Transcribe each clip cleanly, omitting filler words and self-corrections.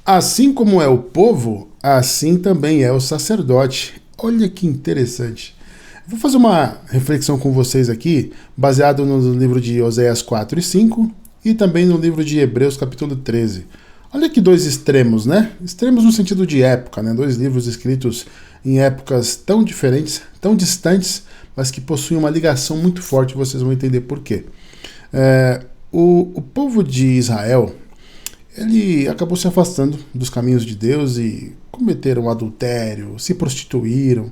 Assim como é o povo, assim também é o sacerdote. Olha que interessante. Vou fazer uma reflexão com vocês aqui, baseado no livro de Oséias 4 e 5 e também no livro de Hebreus capítulo 13. Olha que dois extremos, né? Extremos no sentido de época, né? Dois livros escritos em épocas tão diferentes, tão distantes, mas que possuem uma ligação muito forte, vocês vão entender por quê. O povo de Israel, ele acabou se afastando dos caminhos de Deus e cometeram adultério, se prostituíram.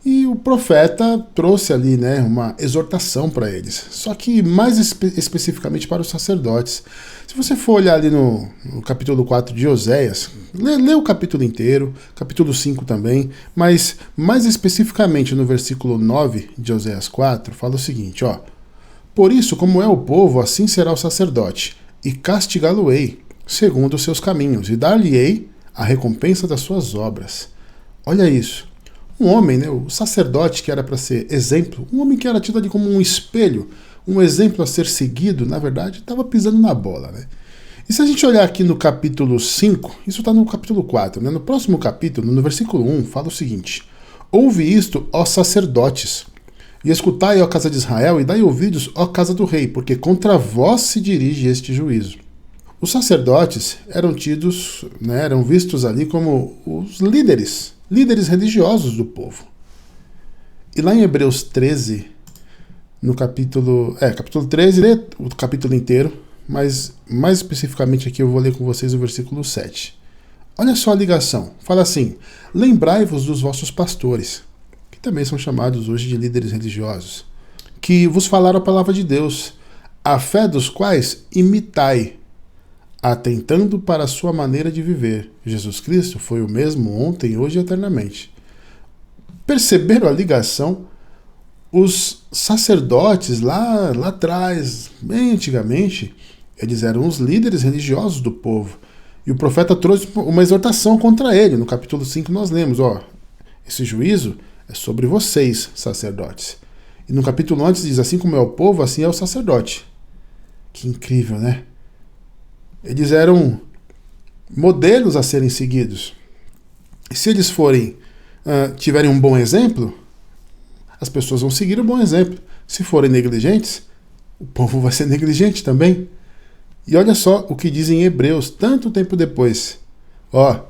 E o profeta trouxe ali, né, uma exortação para eles, só que mais especificamente para os sacerdotes. Se você for olhar ali no capítulo 4 de Oséias, lê o capítulo inteiro, capítulo 5 também, mas mais especificamente no versículo 9 de Oséias 4, fala o seguinte, ó: Por isso, como é o povo, assim será o sacerdote, e castigá-lo-ei segundo os seus caminhos, e dar-lhe-ei a recompensa das suas obras. Olha isso. Um homem, né, o sacerdote que era para ser exemplo, um homem que era tido ali como um espelho, um exemplo a ser seguido, na verdade, estava pisando na bola, né? E se a gente olhar aqui no capítulo 5, isso está no capítulo 4, né? No próximo capítulo, no versículo 1, fala o seguinte: Ouve isto, ó sacerdotes, e escutai, ó casa de Israel, e dai ouvidos, ó casa do rei, porque contra vós se dirige este juízo. Os sacerdotes eram tidos, né, eram vistos ali como os líderes religiosos do povo. E lá em Hebreus 13, no capítulo 13, lê o capítulo inteiro, mas mais especificamente aqui eu vou ler com vocês o versículo 7. Olha só a ligação. Fala assim: Lembrai-vos dos vossos pastores, que também são chamados hoje de líderes religiosos, que vos falaram a palavra de Deus, a fé dos quais imitai, atentando para a sua maneira de viver. Jesus Cristo foi o mesmo ontem, hoje e eternamente. Perceberam a ligação? Os sacerdotes lá atrás, bem antigamente, eles eram os líderes religiosos do povo. E o profeta trouxe uma exortação contra ele. No capítulo 5 nós lemos, ó, esse juízo é sobre vocês, sacerdotes. E no capítulo antes diz, assim como é o povo, assim é o sacerdote. Que incrível, né? Eles eram modelos a serem seguidos. E se eles tiverem um bom exemplo, as pessoas vão seguir o bom exemplo. Se forem negligentes, o povo vai ser negligente também. E olha só o que dizem em Hebreus, tanto tempo depois. Ó,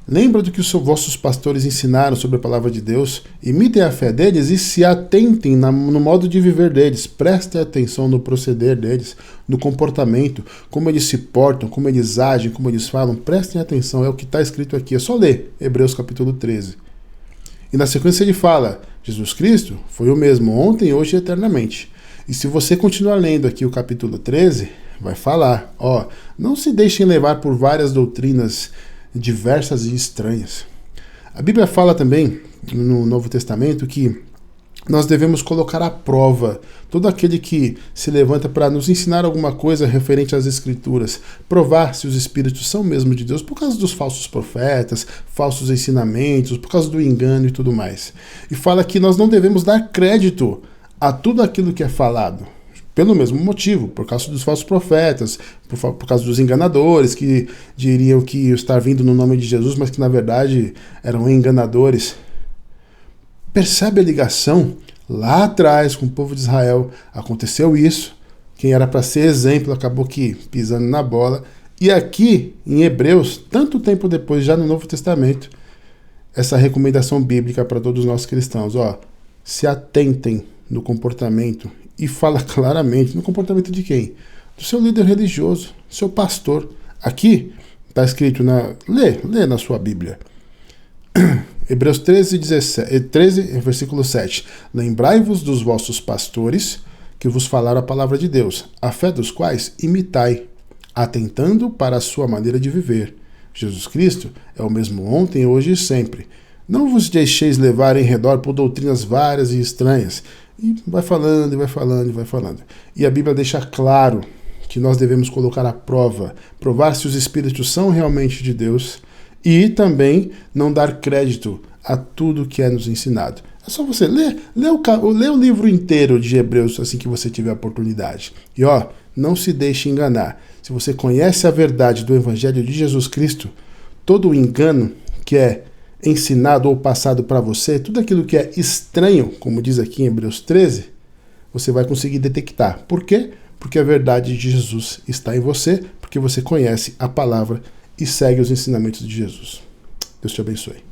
lembra do que os vossos pastores ensinaram sobre a palavra de Deus, imitem a fé deles e se atentem no modo de viver deles, prestem atenção no proceder deles, no comportamento, como eles se portam, como eles agem, como eles falam, prestem atenção, é o que está escrito aqui, é só ler Hebreus capítulo 13. E na sequência ele fala, Jesus Cristo foi o mesmo ontem, hoje e eternamente. E se você continuar lendo aqui o capítulo 13, vai falar, ó, não se deixem levar por várias doutrinas diversas e estranhas. A Bíblia fala também, no Novo Testamento, que nós devemos colocar à prova todo aquele que se levanta para nos ensinar alguma coisa referente às Escrituras, provar se os Espíritos são mesmo de Deus, por causa dos falsos profetas, falsos ensinamentos, por causa do engano e tudo mais. E fala que nós não devemos dar crédito a tudo aquilo que é falado, pelo mesmo motivo, por causa dos falsos profetas, por causa dos enganadores que diriam que estar vindo no nome de Jesus, mas que na verdade eram enganadores. Percebe a ligação? Lá atrás, com o povo de Israel, aconteceu isso. Quem era para ser exemplo acabou que pisando na bola. E aqui, em Hebreus, tanto tempo depois, já no Novo Testamento, essa recomendação bíblica para todos nós cristãos. Ó, se atentem no comportamento. E fala claramente, no comportamento de quem? Do seu líder religioso, seu pastor. Aqui está escrito, lê na sua Bíblia. Hebreus 13, versículo 7. Lembrai-vos dos vossos pastores, que vos falaram a palavra de Deus, a fé dos quais imitai, atentando para a sua maneira de viver. Jesus Cristo é o mesmo ontem, hoje e sempre. Não vos deixeis levar em redor por doutrinas várias e estranhas. E vai falando, e vai falando, e vai falando. E a Bíblia deixa claro que nós devemos colocar à prova, provar se os Espíritos são realmente de Deus e também não dar crédito a tudo que é nos ensinado. É só você ler o livro inteiro de Hebreus assim que você tiver a oportunidade. E ó, Não se deixe enganar. Se você conhece a verdade do Evangelho de Jesus Cristo, todo o engano que é ensinado ou passado para você, tudo aquilo que é estranho, como diz aqui em Hebreus 13, você vai conseguir detectar. Por quê? Porque a verdade de Jesus está em você, porque você conhece a palavra e segue os ensinamentos de Jesus. Deus te abençoe.